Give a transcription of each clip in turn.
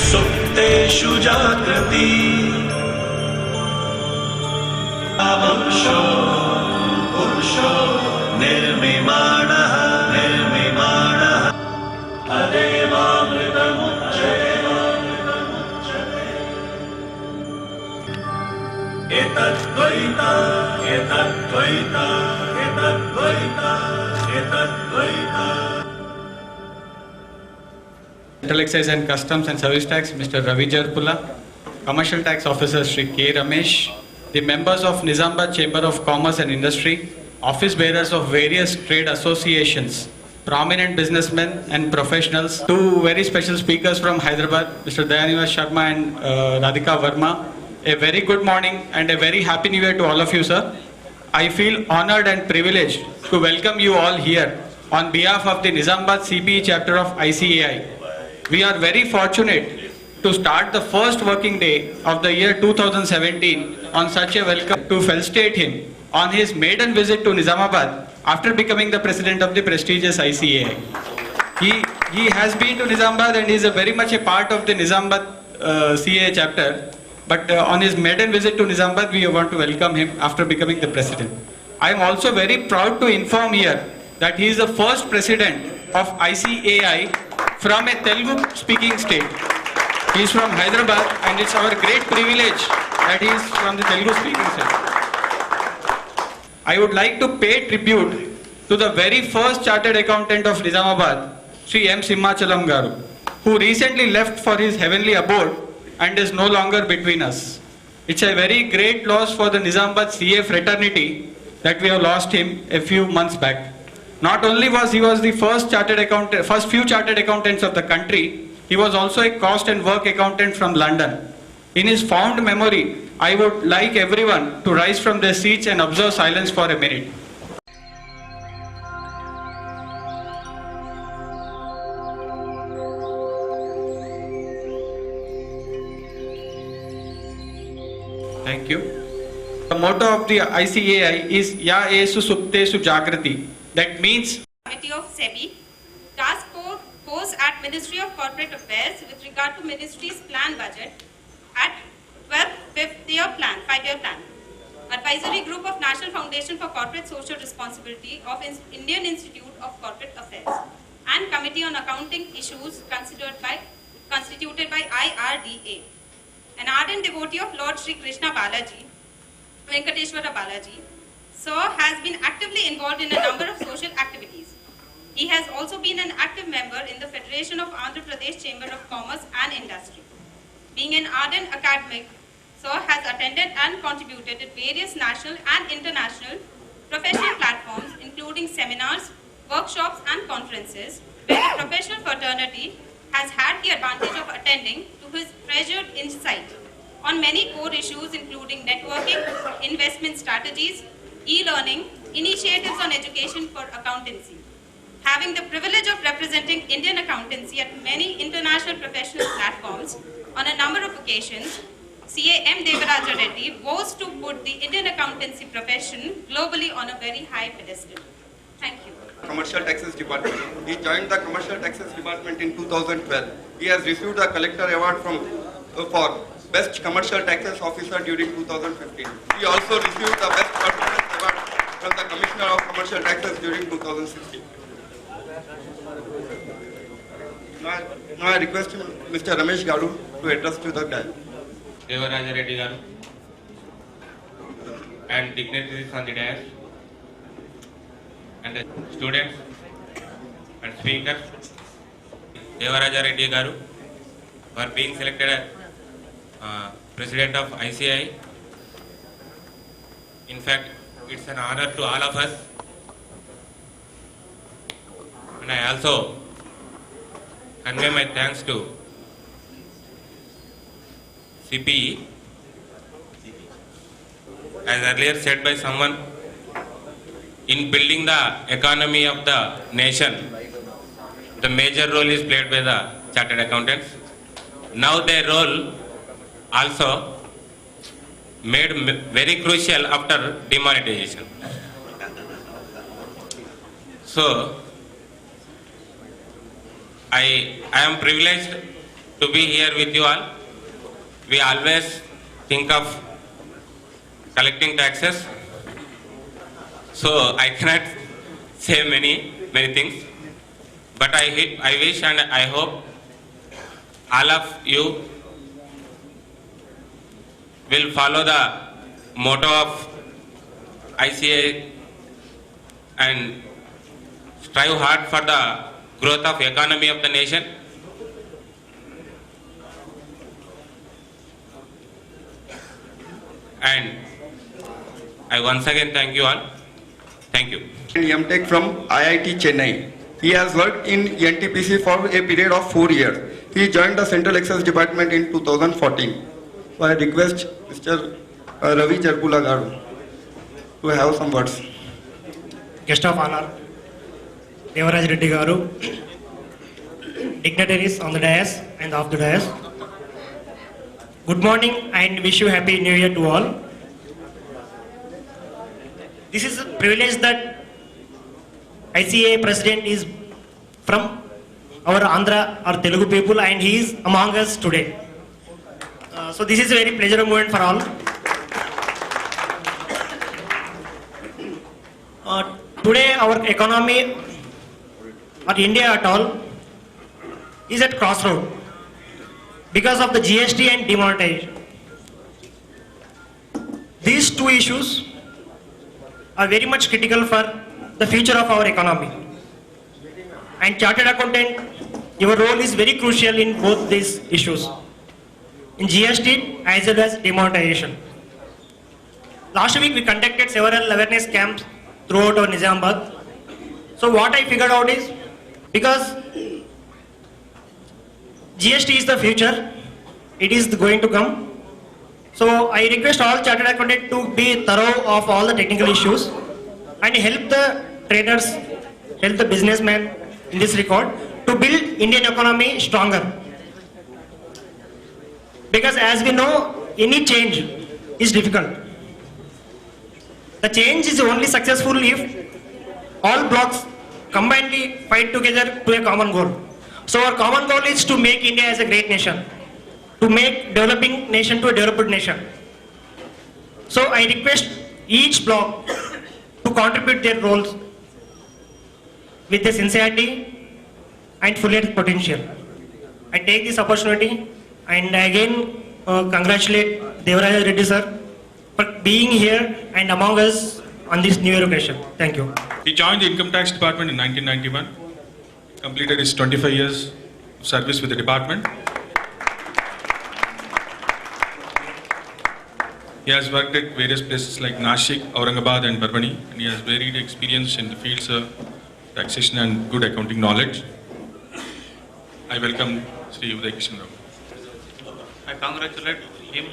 सुप्तेषु जागृति वंशो पुरुषो निर्मिमाणः तदेवामृतमुच्यते एतद्द्वैता एतद्द्वैता एतद्द्वैता एतद्द्वैता. Central Excise and Customs and Service Tax, Mr. Ravi Jarpula, Commercial Tax Officer Sri K. Ramesh, the members of Nizamabad Chamber of Commerce and Industry, office bearers of various trade associations, prominent businessmen and professionals, two very special speakers from Hyderabad, Mr. Dayanivas Sharma and Radhika Verma. A very good morning and a very happy new year to all of you, sir. I feel honored and privileged to welcome you all here on behalf of the Nizamabad CPE chapter of ICAI. We are very fortunate to start the first working day of the year 2017 on such a welcome to felicitate him on his maiden visit to Nizamabad after becoming the president of the prestigious ICAI. He has been to Nizamabad and is very much a part of the Nizamabad CA chapter. But on his maiden visit to Nizamabad, we want to welcome him after becoming the president. I am also very proud to inform here that he is the first president of ICAI from a Telugu-speaking state. He is from Hyderabad, and it's our great privilege that he is from the Telugu-speaking state. I would like to pay tribute to the very first chartered accountant of Nizamabad, Sri M. Simhachalam Garu, who recently left for his heavenly abode and is no longer between us. It's a very great loss for the Nizamabad CA fraternity that we have lost him a few months back. Not only was he the first few chartered accountants of the country, he was also a cost and work accountant from London. In his fond memory, I would like everyone to rise from their seats and observe silence for a minute. Thank you. The motto of the ICAI is Ya Esu Suptesu Jagrati. That means Committee of SEBI, task force at Ministry of Corporate Affairs with regard to Ministry's plan budget at 12th 5-year plan, Advisory Group of National Foundation for Corporate Social Responsibility of Indian Institute of Corporate Affairs and Committee on Accounting Issues constituted by IRDA. an ardent devotee of Lord Sri Krishna Balaji, Venkateshwara Balaji, so has been actively involved in a number of social activities. He has also been an active member in the Federation of Andhra Pradesh Chamber of Commerce and Industry. Being an ardent academic, so has attended and contributed at various national and international professional platforms, including seminars, workshops and conferences, where the professional fraternity has had the advantage of attending to his treasured insight on many core issues including networking, investment strategies, e-learning, initiatives on education for accountancy. Having the privilege of representing Indian accountancy at many international professional platforms on a number of occasions, CA M. Devaraja Reddy vows to put the Indian accountancy profession globally on a very high pedestal. Thank you. Commercial Taxes Department. He joined the Commercial Taxes Department in 2012. He has received the Collector Award for Best Commercial Taxes Officer during 2015. He also received the Best Performance Award from the Commissioner of Commercial Taxes during 2016. Now I request Mr. Ramesh Garu to address to the dais. Devaraja Reddy garu and dignitaries on the dais and the students and speakers. Devaraja Reddy garu for being selected as President of ICI. In fact, it's an honor to all of us, and I also convey my thanks to CPE. As earlier said by someone, in building the economy of the nation, the major role is played by the chartered accountants. Now their role also made very crucial after demonetization. So I am privileged to be here with you all. We always think of collecting taxes, so I cannot say many things, but I wish and I hope all of you will follow the motto of ICA and strive hard for the growth of economy of the nation. And I once again thank you all. Thank you. MTech from IIT Chennai. He has worked in NTPC for a period of 4 years. He joined the Central Excise Department in 2014. So I request Mr. Ravi Jarpula Garu to have some words. Guest of honor, Devaraj Reddy Garu, dignitaries on the dais and off the dais. Good morning and wish you happy new year to all. This is a privilege that ICA president is from our Andhra or Telugu people and he is among us today. So this is a very pleasurable moment for all. Today our economy or India at all is at crossroad because of the GST and demonetization. These two issues are very much critical for the future of our economy. And chartered accountant, your role is very crucial in both these issues, in GST as well as demonetization. Last week we conducted several awareness camps throughout our Nizamabad. So what I figured out is, because GST is the future, it is going to come. So I request all chartered accountants to be thorough of all the technical issues and help the traders, help the businessmen in this regard to build Indian economy stronger. Because as we know, any change is difficult. The change is only successful if all blocks combinedly fight together to a common goal. So our common goal is to make India as a great nation, to make developing nation to a developed nation. So I request each block to contribute their roles with the sincerity and full potential. I take this opportunity and again congratulate Devaraj Reddy sir for being here and among us on this new year occasion. Thank you. He joined the Income Tax Department in 1991, completed his 25 years of service with the department. He has worked at various places like Nashik, Aurangabad and Barbani, and he has varied experience in the fields of taxation and good accounting knowledge. I welcome Sri Uday Kishan Rao. I congratulate him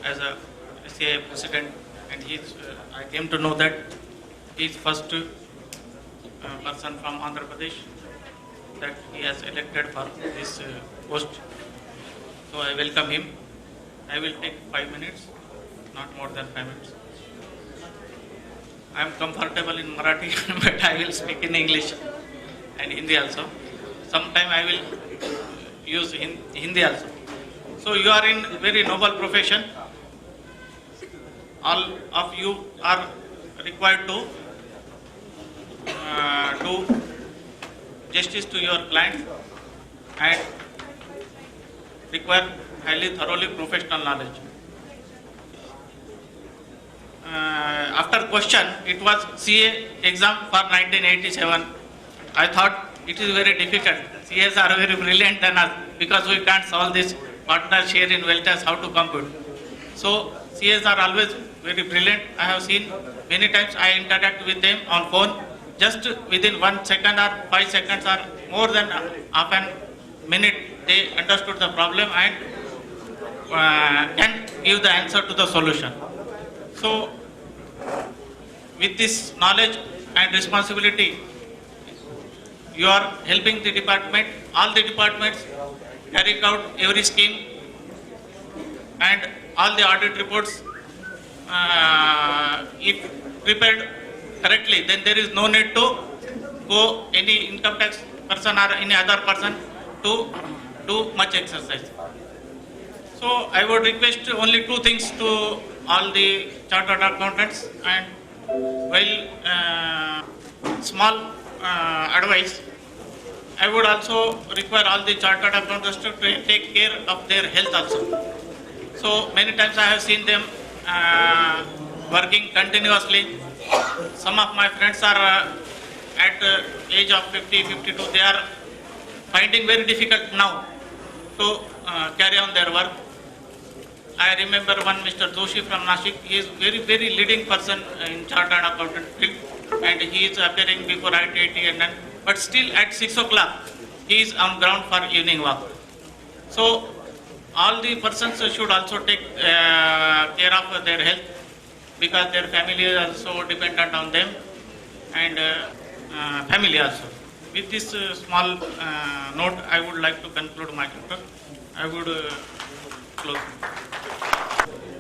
as a SCI president, and I came to know that he is first person from Andhra Pradesh that he has elected for this post. So I welcome him. I will take 5 minutes, not more than 5 minutes. I am comfortable in Marathi, but I will speak in English and Hindi also. Sometime I will use Hindi also. So you are in very noble profession. All of you are required to do justice to your client and require highly thoroughly professional knowledge. After question, it was CA exam for 1987. I thought it is very difficult. CAs are very brilliant than us because we can't solve this partner share in wealth as how to compute. So CAs are always very brilliant. I have seen many times I interact with them on phone. Just within 1 second or 5 seconds or more than half an minute, they understood the problem and can give the answer to the solution. So with this knowledge and responsibility, you are helping the department. All the departments carrying out every scheme and all the audit reports, if prepared correctly, then there is no need to go any income tax person or any other person to do much exercise. So I would request only 2 things to all the chartered accountants, and while small advice, I would also require all the chartered accountants to take care of their health also. So many times I have seen them working continuously. Some of my friends are at the age of 50, 52. They are finding very difficult now to carry on their work. I remember one Mr. Doshi from Nashik. He is very, very leading person in chartered accountant field, and he is appearing before ITIT and then, but still at 6 o'clock he is on ground for evening walk. So all the persons should also take care of their health because their family is also dependent on them and family also. With this small note, I would like to conclude my chapter. I would close.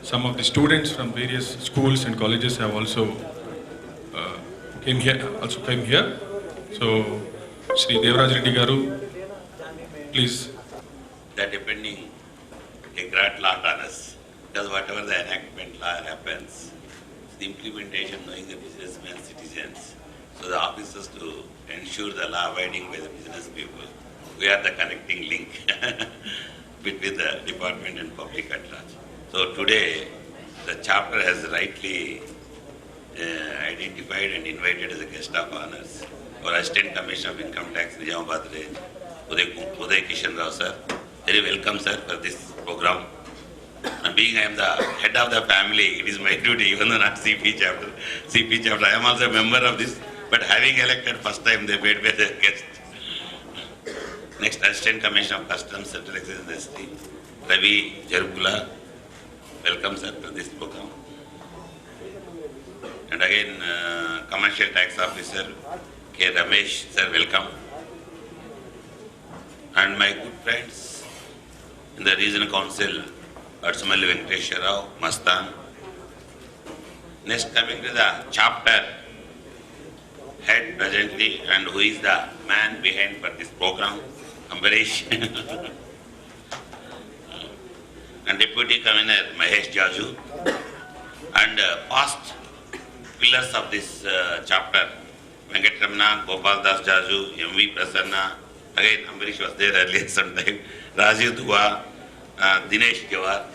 Some of the students from various schools and colleges have also came here. So, Sri Devaraj Reddy Garu, please. They're depending a great lot on us, because whatever the enactment law happens, the implementation knowing the businessmen, citizens, so the officers to ensure the law abiding by the business people, we are the connecting link between the department and public at large. So today, the chapter has rightly identified and invited as a guest of honors our Assistant Commissioner of Income Tax, Nizamabad Range, Uday Kishan Rao sir. Very welcome sir for this program. And being I am the head of the family, it is my duty, even though not CP chapter, I am also a member of this, but having elected first time they made me the guest. Next, Assistant Commissioner of Customs, Central Excise Industry, Ravi Jarpula. Welcome sir to this program. And again, Commercial Tax Officer K. Ramesh sir, welcome. And my good friends in the Regional Council, Adsumalli Venkateshwar Rao, Mastan. Next, coming to the chapter head presently and who is the man behind for this program, Ambarish. And Deputy Convener Mahesh Jaju. And past pillars of this chapter, Venkatramana, Gopal Das Jaju, M.V. Prasanna, again Ambarish was there earlier sometime, Rajiv Dua, Dinesh Jawar,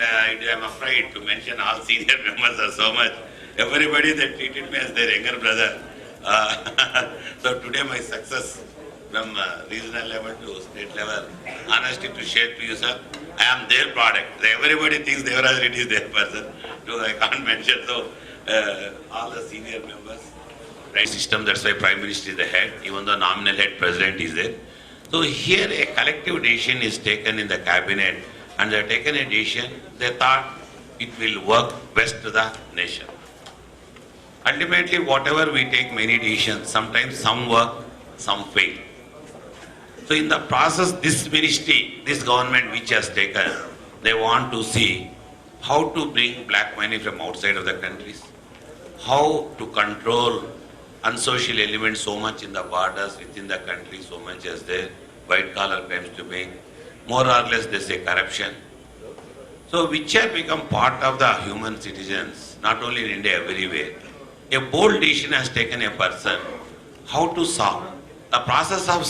and I'm afraid to mention all senior members are so much. Everybody they treated me as their younger brother. So today my success from regional level to state level, honestly to share to you, sir, I am their product. Everybody thinks Devaraj Reddy is their person. So I can't mention. So all the senior members, right system. That's why Prime Minister is the head, even though nominal head President is there. So here a collective decision is taken in the cabinet, and they have taken a decision. They thought it will work best to the nation. Ultimately, whatever we take many decisions, sometimes some work, some fail. So in the process, this ministry, this government which has taken, they want to see how to bring black money from outside of the countries, how to control unsocial elements so much in the borders, within the country, so much as there, white collar crimes to make, more or less they say corruption. So which have become part of the human citizens, not only in India, everywhere. A bold decision has taken a person how to solve. The process of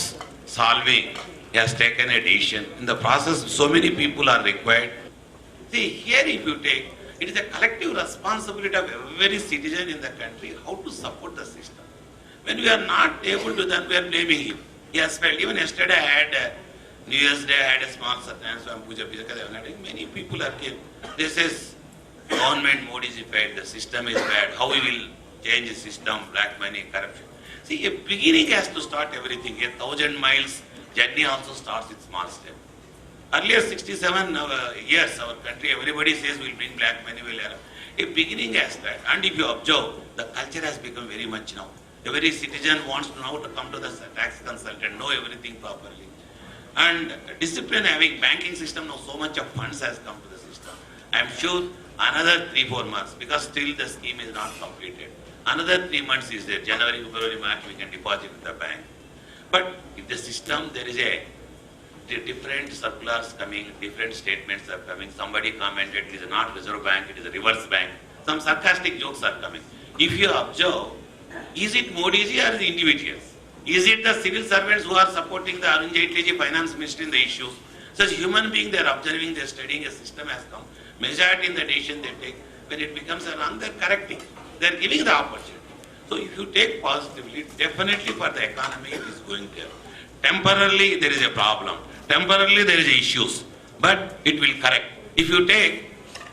solving has taken a decision. In the process, so many people are required. See, here if you take, it is a collective responsibility of every citizen in the country how to support the system. When we are not able to, then we are blaming him. He has failed. Even yesterday I had, New Year's Day, I had a small sentence from Puja Pisa. Many people are killed. They says, government Modi is failed, the system is bad, how we will change the system, black money, corruption. See, a beginning has to start everything. 1,000 miles journey also starts with small step. Earlier 67 years, our country, everybody says we'll bring black money, we'll error. A beginning has that. And if you observe, the culture has become very much now. Every citizen wants to now to come to the tax consultant, know everything properly. And discipline, having banking system now, so much of funds has come to the system. I am sure another 3-4 months, because still the scheme is not completed. Another 3 months is there. January, February, March, we can deposit in the bank. But in the system, there is a different circulars coming, different statements are coming. Somebody commented it is not Reserve Bank, it is a reverse bank. Some sarcastic jokes are coming. If you observe, is it Modi ji or the individuals? Is it the civil servants who are supporting the Arun Jaitley ji finance minister in the issues? Such human beings, they are observing, they are studying, a system has come. Majority in the decision they take, when it becomes a wrong, they are correcting. They are giving the opportunity. So if you take positively, definitely for the economy it is going there. Temporarily there is a problem. Temporarily there is issues. But it will correct. If you take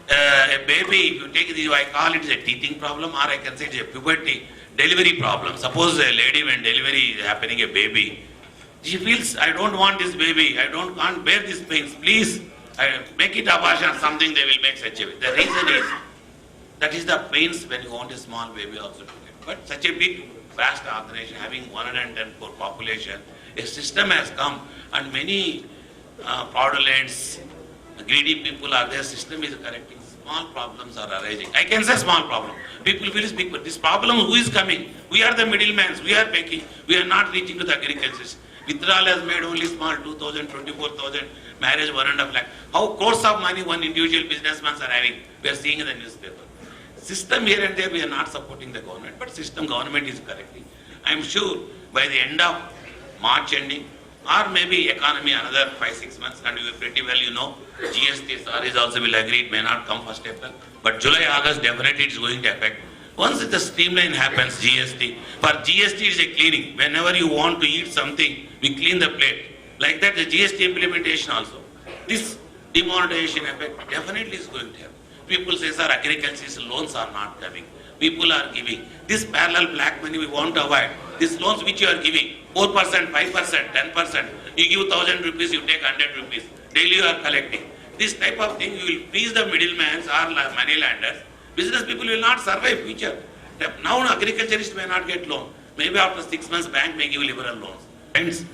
a baby, if you take this, I call it a teething problem, or I can say it is a puberty delivery problem. Suppose a lady when delivery is happening, a baby, she feels, I don't want this baby, I can't bear these pains, please make it abortion, something they will make such a way. The reason is, that is the pains when you want a small baby also to get. But such a big, vast organization having 110 crore population, a system has come and many fraudulents, greedy people are there, system is correcting. Small problems are arising. I can say small problem. People feel big, but this problem, who is coming? We are the middlemen, we are making, we are not reaching to the agriculture. Withdrawal has made only small 2,000, 24,000, marriage 1.5 lakh. How crores of money one individual businessman are having? We are seeing in the newspaper. System here and there, we are not supporting the government, but system government is correcting. I am sure by the end of March ending, or maybe economy another 5-6 months, and you pretty well you know, GST is also will agree, it may not come 1st April, but July, August definitely it is going to affect. Once the streamline happens, GST, for GST it is a cleaning. Whenever you want to eat something, we clean the plate. Like that, the GST implementation also. This demonetization effect definitely is going to happen. People say, sir, agricultural loans are not coming. People are giving. This parallel black money we want to avoid. These loans which you are giving, 4%, 5%, 10%, you give 1,000 rupees, you take 100 rupees. Daily you are collecting. This type of thing, you will freeze the middlemen or money lenders. Business people will not survive future. Now agriculturists may not get loan. Maybe after 6 months, bank may give liberal loans. Hence,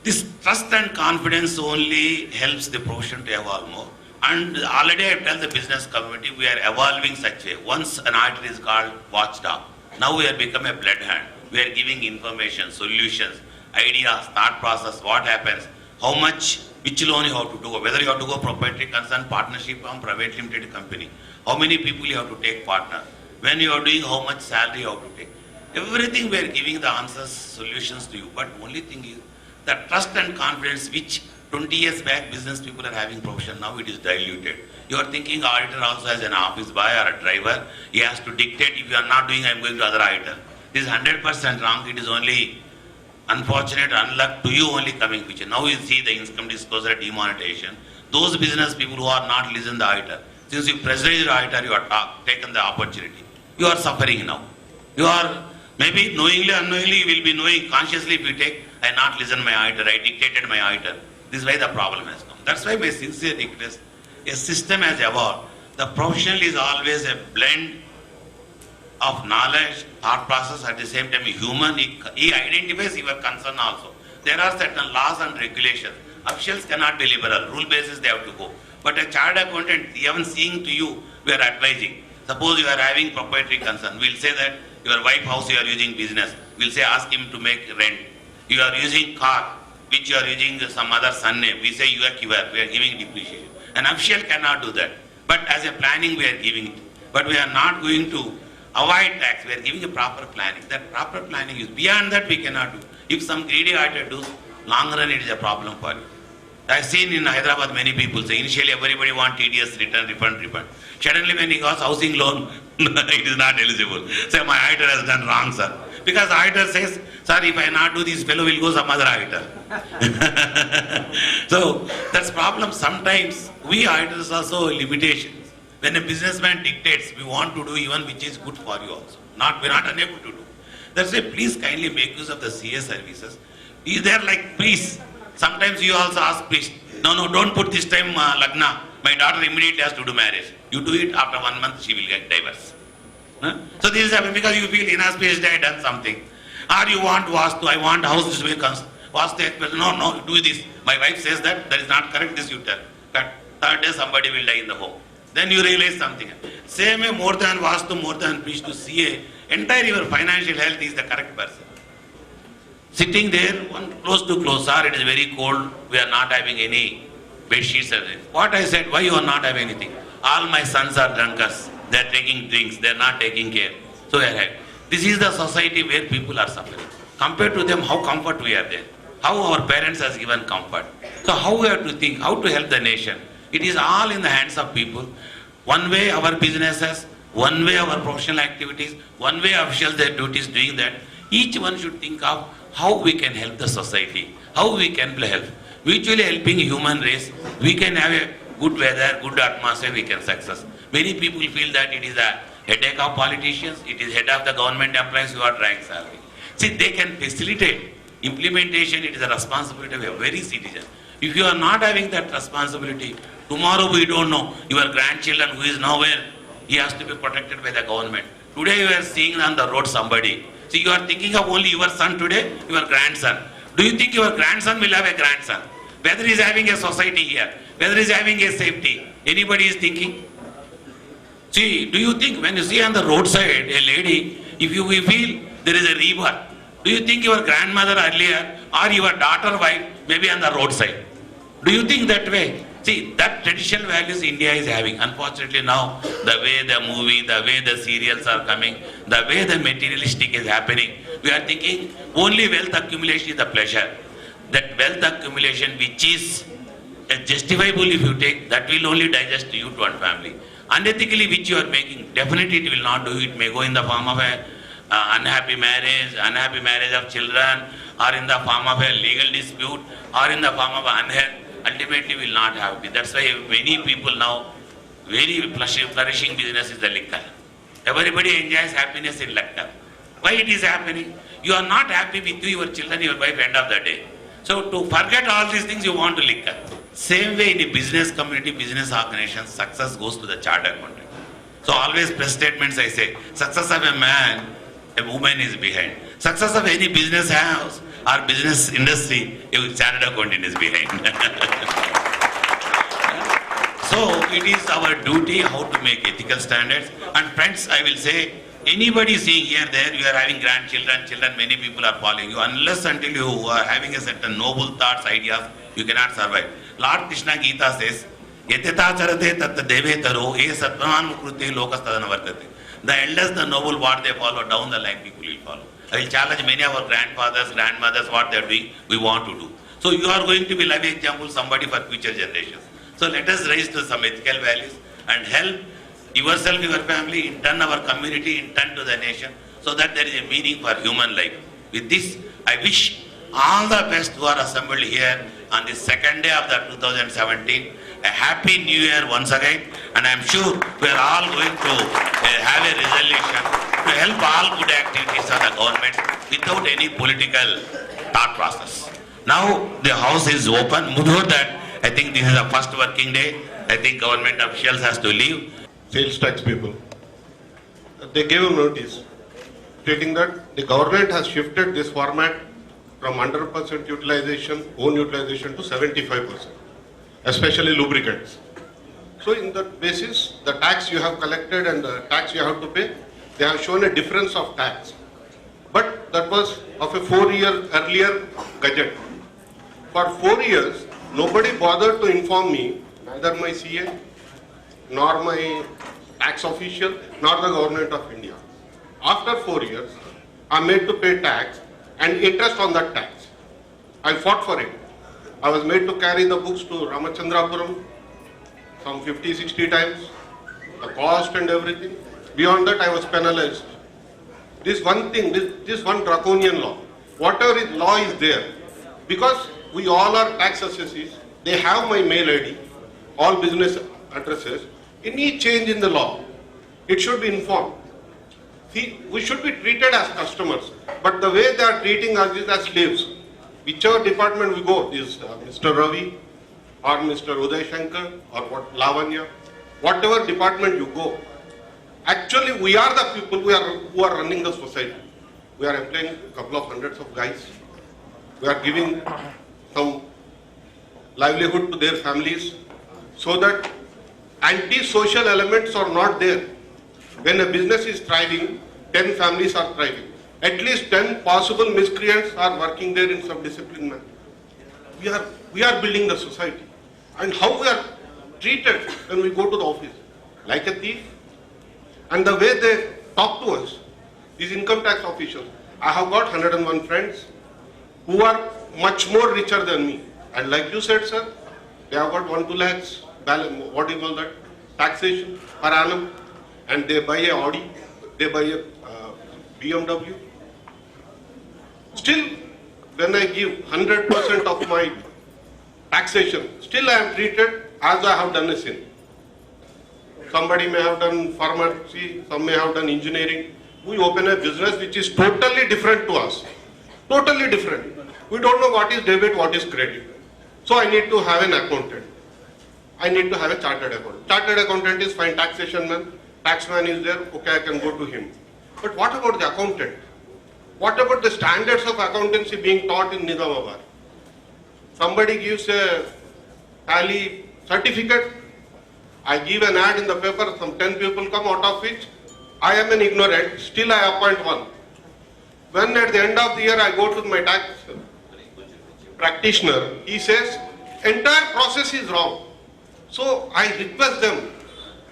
this trust and confidence only helps the profession to evolve more. And already I have told the business community, we are evolving such a, once an auditor is called watchdog. Now we have become a blood hand. We are giving information, solutions, ideas, thought process, what happens, how much, which loan you have to do, whether you have to go proprietary concern, partnership or private limited company, how many people you have to take partner, when you are doing how much salary you have to take. Everything we are giving the answers, solutions to you. But only thing is, the trust and confidence which 20 years back, business people are having profession. Now it is diluted. You are thinking auditor also as an office boy or a driver. He has to dictate, if you are not doing, I am going to other auditor. This is 100% wrong. It is only unfortunate unluck to you only coming future. Now you see the income disclosure demonetization. Those business people who are not listening to the auditor. Since you pressurized the auditor, you are taken the opportunity. You are suffering now. You are maybe knowingly, unknowingly, you will be knowing consciously if you take, I not listen my auditor, I dictated my auditor. This is why the problem has come. That's why my sincere request, a system has evolved. The professional is always a blend of knowledge, thought process, at the same time human. He identifies your concern also. There are certain laws and regulations. Officials cannot be liberal. Rule basis they have to go. But a chartered accountant, even seeing to you, we are advising. Suppose you are having proprietary concern. We'll say that your wife house you are using business. We'll say ask him to make rent. You are using car, which you are using some other son name. We say you are giver. We are giving depreciation. An official cannot do that. But as a planning we are giving it. But we are not going to avoid tax. We are giving a proper planning. That proper planning is beyond that we cannot do. If some greedy auditor does, long run it is a problem for you. I've seen in Hyderabad many people say initially everybody want TDS return, refund. Suddenly when he got housing loan, it is not eligible. Say my auditor has done wrong, sir. Because auditor says, sir, if I not do this, fellow will go some other auditor. So that's problem. Sometimes we auditors also limitations. When a businessman dictates, we want to do even which is good for you also. We're not unable to do. That's why please kindly make use of the CA services. Is there like priest? Sometimes you also ask priest, no, don't put this time Lagna. My daughter immediately has to do marriage. You do it after 1 month, she will get divorce. Huh? So this is happening because you feel inauspiciously I done something. Or you want Vastu, I want house to be Vastu, no, do this. My wife says that is not correct, this you tell. But third day somebody will die in the home. Then you realize something. Same way more than Vastu, more than priest to CA, entire your financial health is the correct person. Sitting there, one close to close, sir, it is very cold, we are not having any bed sheets. What I said, why you are not having anything? All my sons are drunkards, they are taking drinks, they are not taking care. So this is the society where people are suffering. Compared to them, how comfort we are there. How our parents has given comfort. So how we have to think, how to help the nation. It is all in the hands of people. One way our businesses, one way our professional activities, one way officials their duties doing that. Each one should think of how we can help the society, how we can help. Mutually helping human race, we can have a good weather, good atmosphere, we can success. Many people feel that it is a headache of politicians, it is head of the government employees who are drawing salary. See, they can facilitate implementation, it is a responsibility of every citizen. If you are not having that responsibility, tomorrow we don't know, your grandchildren who is nowhere, he has to be protected by the government. Today you are seeing on the road somebody. See, you are thinking of only your son today, your grandson. Do you think your grandson will have a grandson? Whether he is having a society here, whether he is having a safety, anybody is thinking? See, do you think when you see on the roadside a lady, if you feel there is a rebirth, do you think your grandmother earlier or your daughter wife may be on the roadside? Do you think that way? See, that traditional values India is having. Unfortunately now, the way the movie, the way the serials are coming, the way the materialistic is happening, we are thinking only wealth accumulation is the pleasure. That wealth accumulation which is justifiable if you take, that will only digest you to one family. Unethically which you are making, definitely it will not do. It may go in the form of a unhappy marriage of children, or in the form of a legal dispute, or in the form of unhealth. Ultimately will not have it. That's why many people now, very flourishing business is the liquor. Everybody enjoys happiness in liquor. Why it is happening? You are not happy with you, your children, your wife, end of the day. So to forget all these things, you want to liquor. Same way in the business community, business organization, success goes to the chartered accountant. So always press statements I say, success of a man, a woman is behind. Success of any business house or business industry, a chartered accountant is behind. So it is our duty how to make ethical standards. And friends, I will say, anybody seeing here, there, you are having grandchildren, children, many people are following you. Unless until you are having a certain noble thoughts, ideas, you cannot survive. Lord Krishna Gita says, Yateta charate tatta devetaro e satman mukrute lokas tadana vartate. The elders, the noble, what they follow, down the line people will follow. I will challenge many of our grandfathers, grandmothers, what they are doing, we want to do. So you are going to be living example somebody for future generations. So let us raise to some ethical values and help yourself, your family, in turn our community, in turn to the nation, so that there is a meaning for human life. With this, I wish all the best who are assembled here on the second day of the 2017. A happy new year once again, and I am sure we are all going to have a resolution to help all good activities of the government without any political thought process. Now the house is open. Before that, I think this is the first working day. I think government officials has to leave. Sales tax people, they gave a notice stating that the government has shifted this format from 100% utilization, own utilization to 75%, especially lubricants. So in that basis, the tax you have collected and the tax you have to pay, they have shown a difference of tax. But that was of a 4-year earlier gadget. For 4 years, nobody bothered to inform me, neither my CA, nor my tax official, nor the government of India. After 4 years, I am made to pay tax and interest on that tax. I fought for it. I was made to carry the books to Ramachandrapuram some 50-60 times, the cost and everything. Beyond that, I was penalized. This one thing, this one draconian law, whatever law is there, because we all are tax assessees, they have my mail ID, all business addresses. Any change in the law, it should be informed. See, we should be treated as customers, but the way they are treating us is as slaves. Whichever department we go, is Mr. Ravi or Mr. Uday Shankar or Lavanya, whatever department you go, actually we are the people who are running the society. We are employing a couple of hundreds of guys. We are giving some livelihood to their families so that anti-social elements are not there. When a business is thriving, 10 families are thriving. At least 10 possible miscreants are working there in some discipline manner. We are building the society. And how we are treated when we go to the office? Like a thief. And the way they talk to us, these income tax officials. I have got 101 friends who are much more richer than me. And like you said, sir, they have got 1-2 lakhs, what do you call that, taxation per annum. And they buy a Audi, they buy a BMW. Still, when I give 100% of my taxation, still I am treated as I have done a sin. Somebody may have done pharmacy, some may have done engineering. We open a business which is totally different to us. Totally different. We don't know what is debit, what is credit. So I need to have an accountant. I need to have a chartered accountant. Chartered accountant is fine, taxation man. Taxman is there, okay, I can go to him. But what about the accountant? What about the standards of accountancy being taught in Nizamabad? Somebody gives a tally certificate, I give an ad in the paper, some 10 people come, out of which I am an ignorant, still I appoint one. When at the end of the year I go to my tax practitioner, he says, entire process is wrong. So I request them,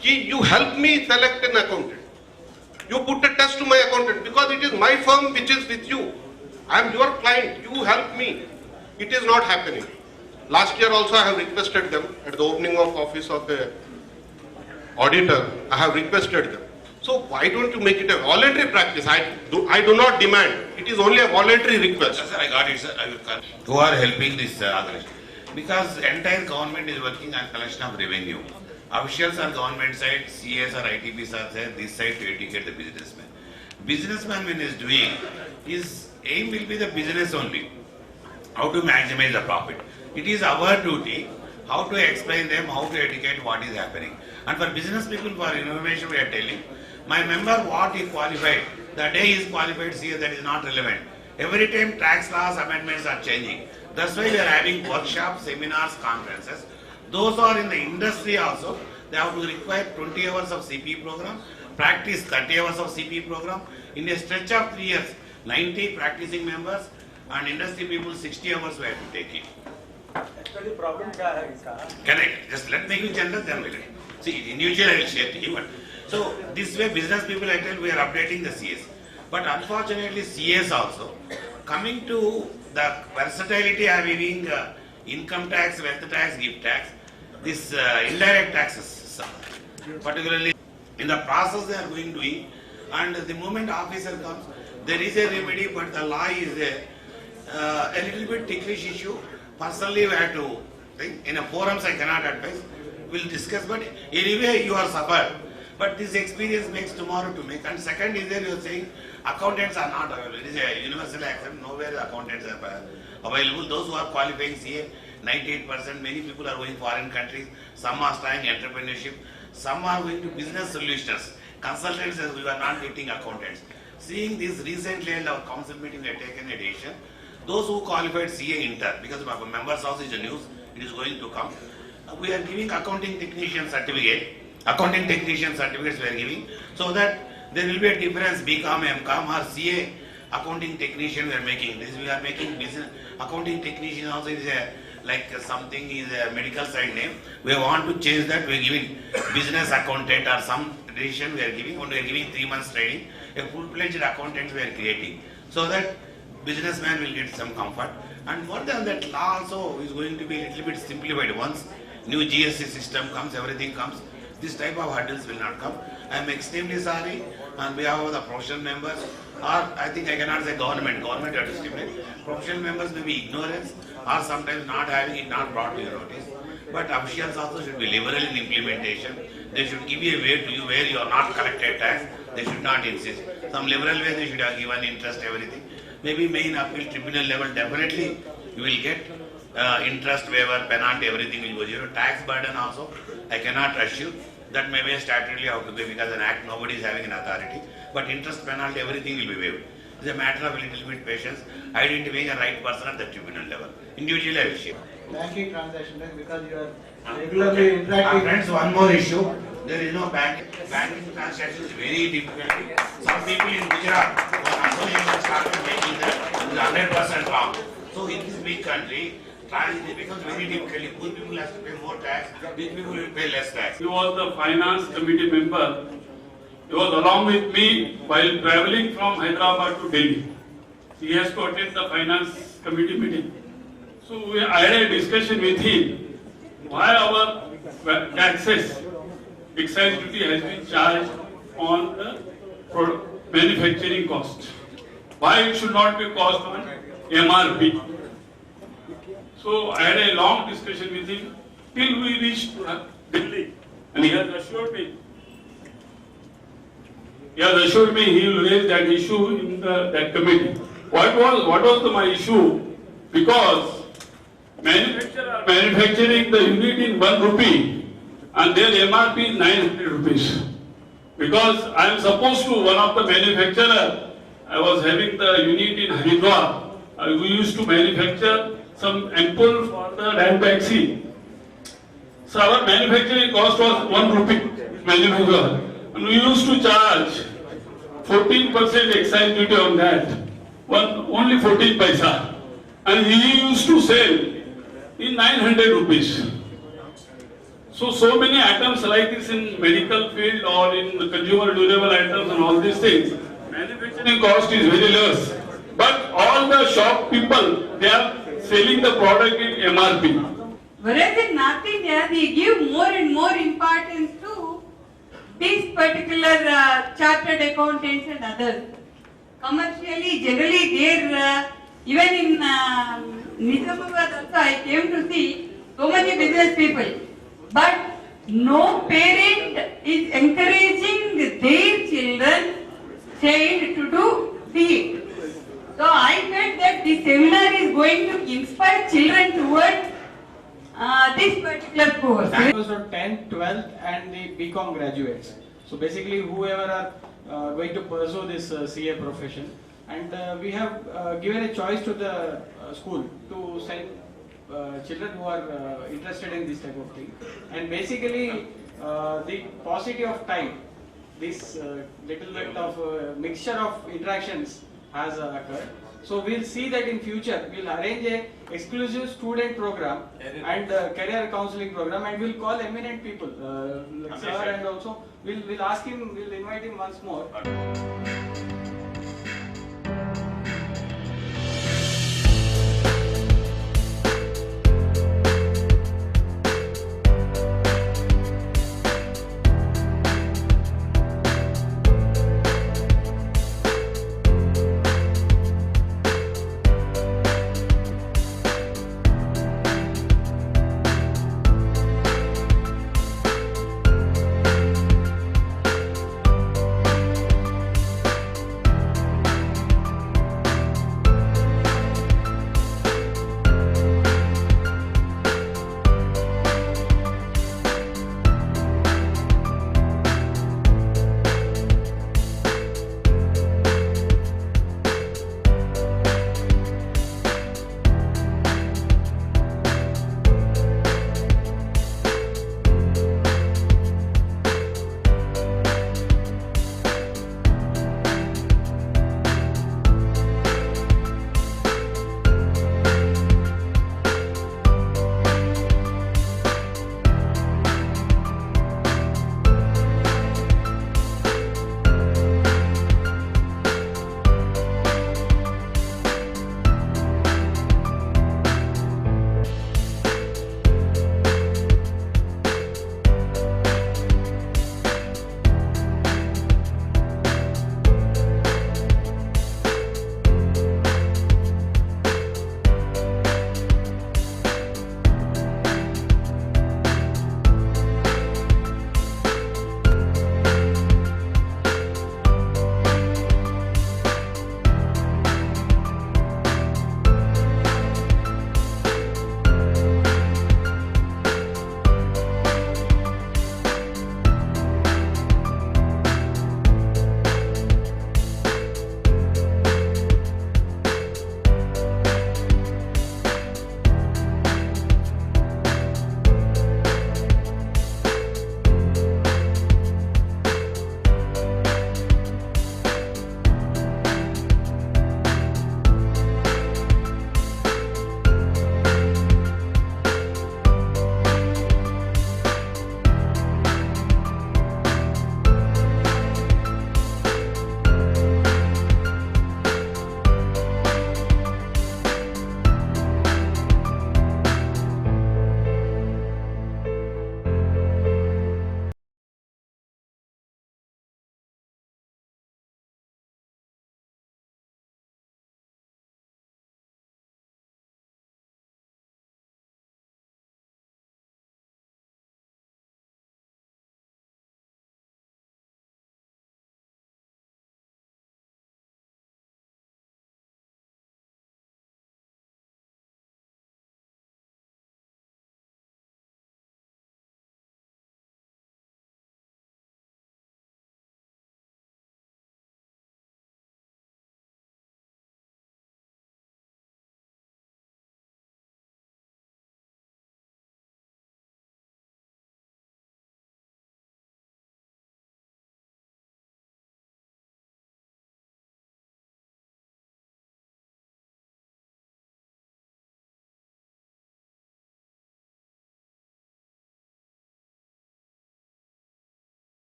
you help me select an accountant. You put a test to my accountant because it is my firm which is with you. I am your client, you help me. It is not happening. Last year also I have requested them at the opening of office of a auditor, I have requested them. So why don't you make it a voluntary practice? I do not demand. It is only a voluntary request. Sir, I got it, sir. I will come. Who are helping this organization? Because entire government is working on collection of revenue. Officials on government side, CS or ITPs are there, this side to educate the businessman. Businessman when he is doing, his aim will be the business only. How to maximize the profit. It is our duty how to explain them, how to educate what is happening. And for business people, for innovation, we are telling, my member what he qualified, the day he is qualified, see that is not relevant. Every time tax laws, amendments are changing. That's why we are having workshops, seminars, conferences. Those who are in the industry also, they have to require 20 hours of CP program, practice 30 hours of CP program. In a stretch of 3 years, 90 practicing members and industry people 60 hours we have to take it. Actually, problem is Correct. Just let me give general, then we'll see. Individual I will share to you. So this way, business people I tell we are updating the CS. But unfortunately, CS also coming to the versatility of having income tax, wealth tax, gift tax, this indirect taxes, particularly in the process they are doing, and the moment officer comes, there is a remedy, but the law is a little bit ticklish issue. Personally, we have to think. In a forums I cannot advise. We'll discuss, but anyway you are suffered. But this experience makes tomorrow to make. And second is there you are saying accountants are not available. It is a universal accept. Nowhere the accountants are available. Those who are qualifying CA, 98%. Many people are going foreign countries. Some are trying entrepreneurship. Some are going to business solutions. Consultants, we are not getting accountants. Seeing this recently in our council meeting, we have taken a decision. Those who qualified CA inter, because my members house is a news, it is going to come. We are giving accounting technician certificate. Accounting technician certificates we are giving, so that there will be a difference BCom, MCom or CA accounting technician we are making. This we are making business accounting technician also is a like something is a medical side name. We want to change that. We are giving business accountant or some decision we are giving. When we are giving 3 months training, a full-fledged accountant we are creating, so that businessman will get some comfort. And more than that, law also is going to be a little bit simplified. Once new GST system comes, everything comes. This type of hurdles will not come. I am extremely sorry on behalf of the professional members, or I think I cannot say government. Government has to stipulate. Professional members may be ignorance or sometimes not having it not brought to your notice. But officials also should be liberal in implementation. They should give you a way to you where you are not collected tax. They should not insist. Some liberal way they should have given interest, everything. Maybe main appeal tribunal level, definitely you will get interest waiver, penalty, everything will go zero. Tax burden also, I cannot assure. That may be statutorily how to be, because an act nobody is having an authority. But interest, penalty, everything will be waived. It's a matter of a little bit patience, identifying a right person at the tribunal level. Individually I will share. Banking transaction, because you are regularly interacting. Friends, one more issue. There is no banking transaction is very difficult. Some people in Gujarat who are associated started making that is 100% wrong. So in this big country, it becomes very difficult. Poor people have to pay more tax, rich people will pay less tax. He was the finance committee member. He was along with me while traveling from Hyderabad to Delhi. He has to attend the finance committee meeting. So I had a discussion with him why our taxes, excise duty has been charged on the manufacturing cost. Why it should not be cost on MRP? So I had a long discussion with him till we reached Delhi, and he has assured me he will raise that issue in that committee. What was my issue? Because manufacturers are manufacturing the unit in 1 rupee and their MRP is 900 rupees. Because I am supposed to, one of the manufacturer, I was having the unit in Haridwar. We used to manufacture some ampoule for the RAM taxi. So our manufacturing cost was 1 rupee manufacturer. And we used to charge 14% excise duty on that. Only 14 paisa. And he used to sell in 900 rupees. So many items like this in medical field or in the consumer durable items and all these things, manufacturing cost is very less. But all the shop people, they are selling the product in MRP. Whereas in North India, they give more and more importance to these particular chartered accountants and others. Commercially, generally, there, even in Nizamabad also, I came to see so many business people. But no parent is encouraging their child to do CA. So I felt that this seminar is going to inspire children towards this particular course. Those are 10th, 12th and the BCom graduates. So basically whoever are going to pursue this CA profession, and we have given a choice to the school to send children who are interested in this type of thing. And basically the paucity of time, this little bit of mixture of interactions has occurred. So we'll see that in future we'll arrange a exclusive student program and career counseling program, and we'll call eminent people, like sir, and also we'll ask him, we'll invite him once more.